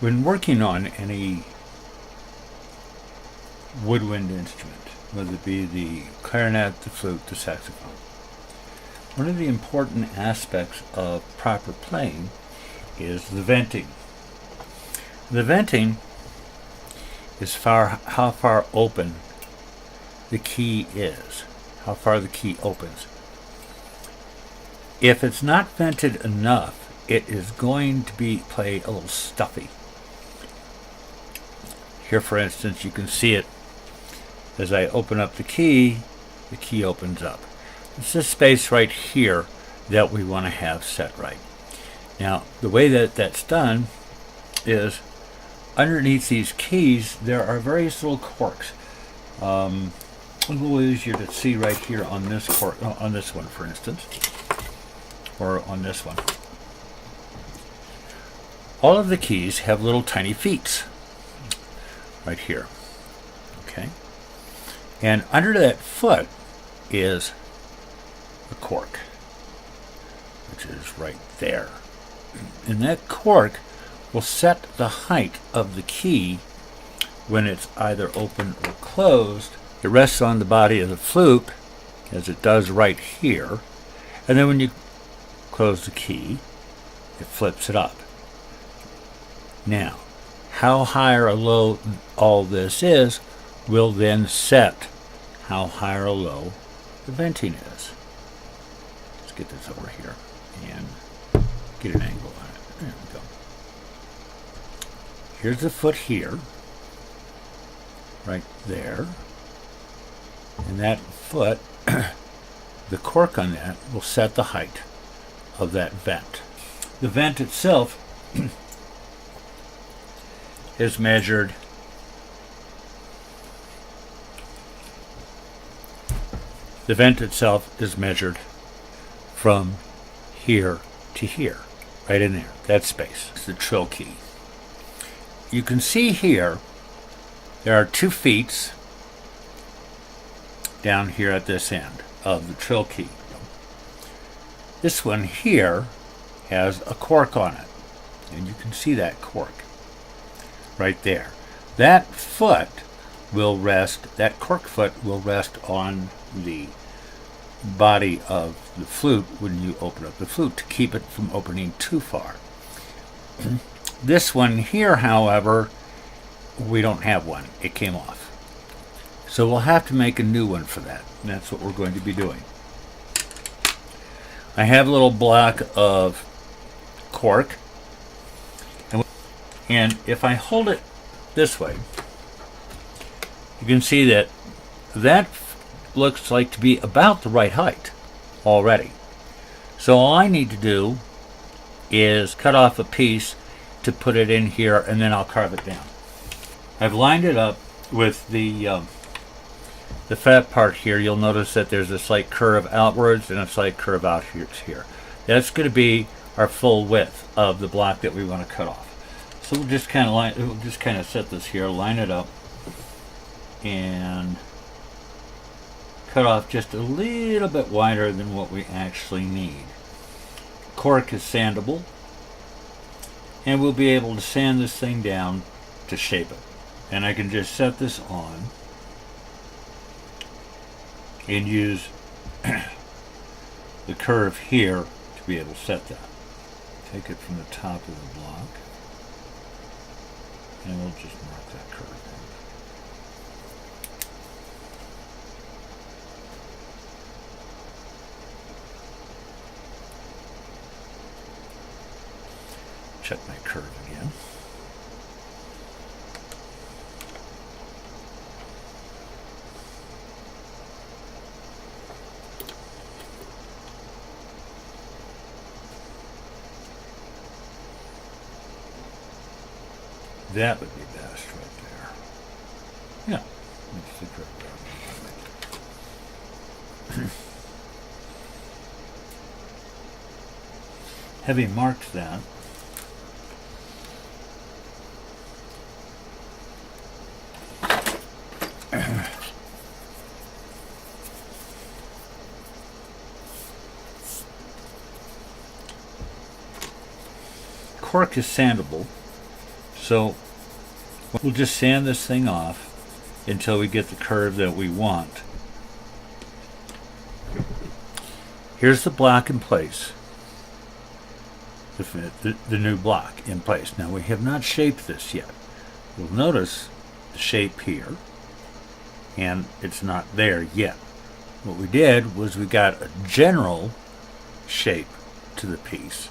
When working on any woodwind instrument, whether it be the clarinet, the flute, the saxophone, one of the important aspects of proper playing is the venting. The venting is how far open the key is, how far the key opens. If it's not vented enough, it is going to play a little stuffy. Here, for instance, you can see it as I open up the key opens up. It's this space right here that we want to have set right. Now, the way that that's done is underneath these keys there are various little corks. A little easier to see right here on this cork, on this one, for instance, or on this one. All of the keys have little tiny feet right here. Okay, and under that foot is a cork, which is right there. And that cork will set the height of the key when it's either open or closed. It rests on the body of the flute, as it does right here, and then when you close the key, it flips it up. Now, how high or low all this is will then set how high or low the venting is. Let's get this over here and get an angle on it. There we go. Here's the foot here, right there. And that foot, the cork on that will set the height of that vent. The vent itself is measured from here to here, right in there, that space. It's the trill key. You can see here there are 2 feet down here at this end of the trill key. This one here has a cork on it, and you can see that cork right there. That foot will rest, that cork foot will rest on the body of the flute when you open up the flute to keep it from opening too far. This one here, however, we don't have one. It came off. So we'll have to make a new one for that, and that's what we're going to be doing. I have a little block of cork, and if I hold it this way, you can see that that looks like to be about the right height already. So all I need to do is cut off a piece to put it in here, and then I'll carve it down. I've lined it up with the fat part here. You'll notice that there's a slight curve outwards and a slight curve out here. That's going to be our full width of the block that we want to cut off. So we'll just kind of set this here, line it up, and cut off just a little bit wider than what we actually need. Cork is sandable, and we'll be able to sand this thing down to shape it. And I can just set this on and use the curve here to be able to set that. Take it from the top of the block, and we'll just mark that curve in. Check my curve again. That would be best right there. Yeah, that's the curve there. Having marked that, cork is sandable, So we'll just sand this thing off until we get the curve that we want. Here's the block in place. The new block in place. Now we have not shaped this yet. You'll notice the shape here, and it's not there yet. What we did was we got a general shape to the piece,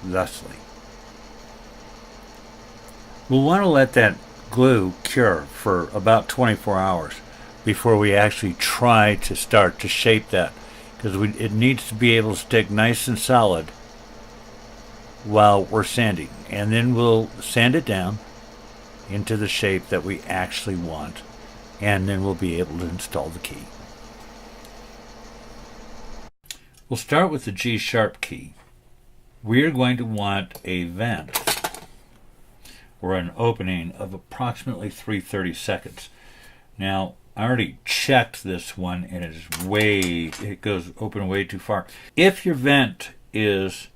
thusly. We'll want to let that glue cure for about 24 hours before we actually try to start to shape that, because it needs to be able to stick nice and solid while we're sanding, and then we'll sand it down into the shape that we actually want, and then we'll be able to install the key. We'll start with the G sharp key. We're going to want a vent or an opening of approximately 3/30 seconds. Now, I already checked this one, and it goes open way too far. If your vent is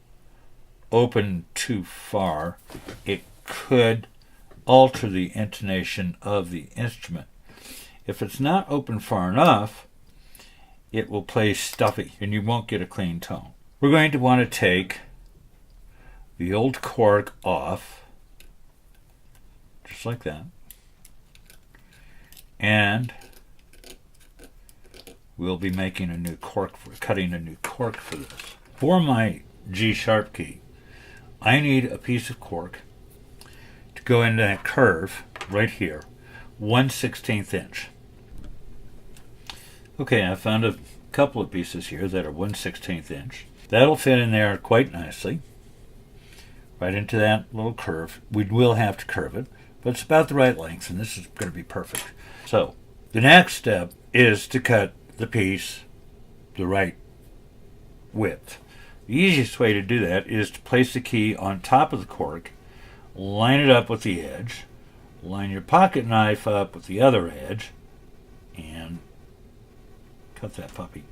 open too far, it could alter the intonation of the instrument. If it's not open far enough, it will play stuffy and you won't get a clean tone. We're going to want to take the old cork off, just like that, and we'll be making a new cork, cutting a new cork for this. For my G sharp key, I need a piece of cork to go into that curve right here, 1/16 inch. Okay, I found a couple of pieces here that are 1/16 inch. That'll fit in there quite nicely, right into that little curve. We will have to curve it, but it's about the right length, and this is going to be perfect. So the next step is to cut the piece the right width. The easiest way to do that is to place the key on top of the cork, line it up with the edge, line your pocket knife up with the other edge, and cut that puppy.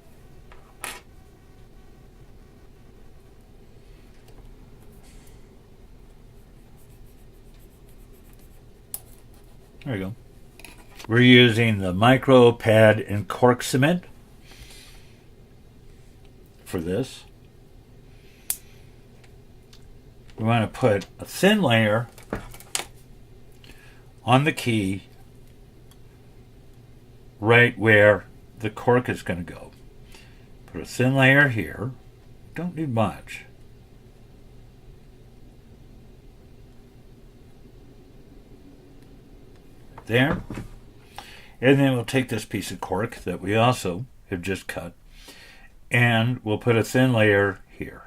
There you go. We're using the micro pad and cork cement for this. We want to put a thin layer on the key right where the cork is going to go. Put a thin layer here. Don't need much. There. And then we'll take this piece of cork that we also have just cut, and we'll put a thin layer here.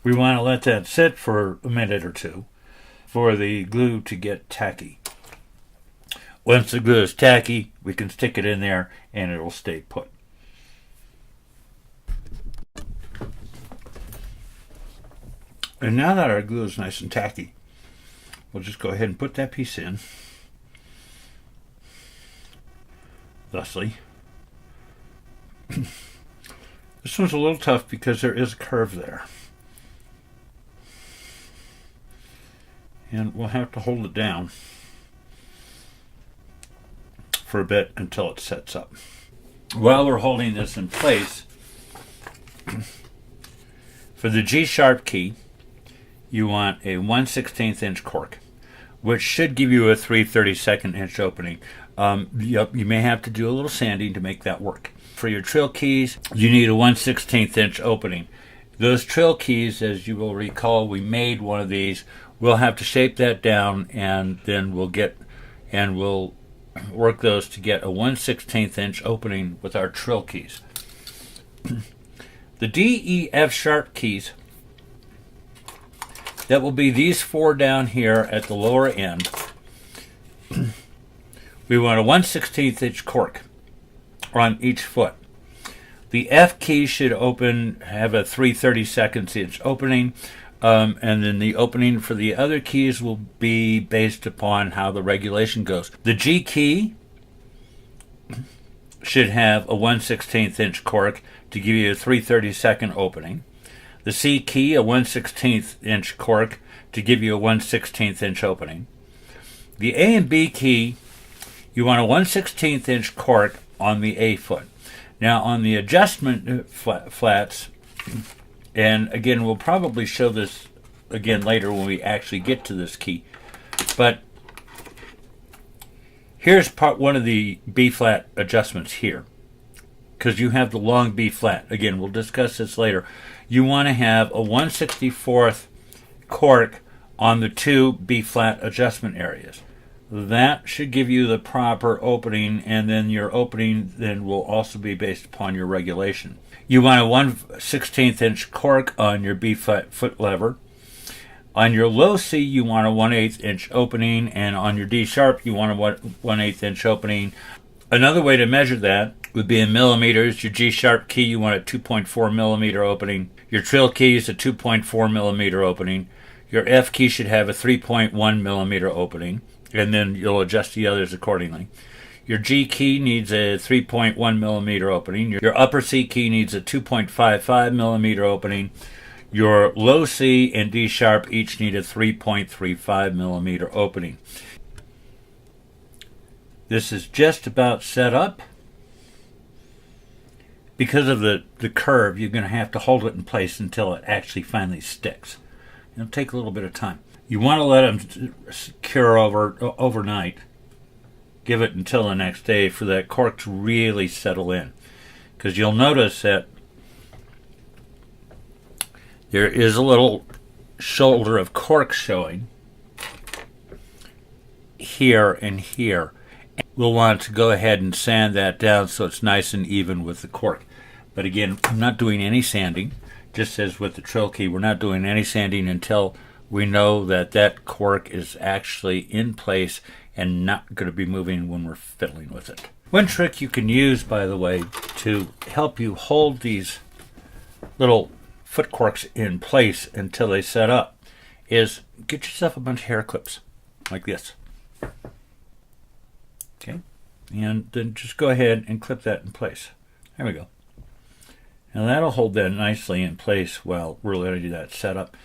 We want to let that sit for a minute or two for the glue to get tacky. Once the glue is tacky, we can stick it in there and it will stay put. And now that our glue is nice and tacky, we'll just go ahead and put that piece in, thusly. This one's a little tough because there is a curve there. And we'll have to hold it down for a bit until it sets up. While we're holding this in place, for the G sharp key, you want a 1/16 inch cork, which should give you a 3/32 inch opening. You may have to do a little sanding to make that work. For your trill keys, you need a 1/16 inch opening. Those trill keys, as you will recall, we made one of these. We'll have to shape that down, and then we'll work those to get a 1/16 inch opening with our trill keys. The D, E, F sharp keys, that will be these four down here at the lower end. We want a 1/16 inch cork on each foot. The F key should have a 3/32 inch opening, and then the opening for the other keys will be based upon how the regulation goes. The G key should have a 1/16 inch cork to give you a 3/32 opening. The C key, a 1/16 inch cork to give you a 1/16 inch opening. The A and B key, you want a 1/16 inch cork on the A foot. Now on the adjustment flats, and again we'll probably show this again later when we actually get to this key, but here's part one of the B flat adjustments here, because you have the long B flat. Again, we'll discuss this later. You want to have a 1/64 cork on the two B flat adjustment areas. That should give you the proper opening, and then your opening then will also be based upon your regulation. You want a 1/16 inch cork on your B flat foot lever. On your low C, you want a 1/8 inch opening, and on your D sharp, you want a 1/8 inch opening. Another way to measure that would be in millimeters. Your G sharp key, you want a 2.4 millimeter opening. Your trill key is a 2.4 millimeter opening. Your F key should have a 3.1 millimeter opening, and then you'll adjust the others accordingly. Your G key needs a 3.1 millimeter opening. Your upper C key needs a 2.55 millimeter opening. Your low C and D sharp each need a 3.35 millimeter opening. This is just about set up. Because of the curve, you're going to have to hold it in place until it actually finally sticks. It'll take a little bit of time. You want to let them cure overnight. Give it until the next day for that cork to really settle in. Because you'll notice that there is a little shoulder of cork showing here and here. We'll want to go ahead and sand that down so it's nice and even with the cork. But again, I'm not doing any sanding. Just as with the trill key, we're not doing any sanding until we know that that cork is actually in place and not going to be moving when we're fiddling with it. One trick you can use, by the way, to help you hold these little foot corks in place until they set up is get yourself a bunch of hair clips like this. Okay, and then just go ahead and clip that in place. There we go. Now that'll hold that nicely in place while we're letting that set up.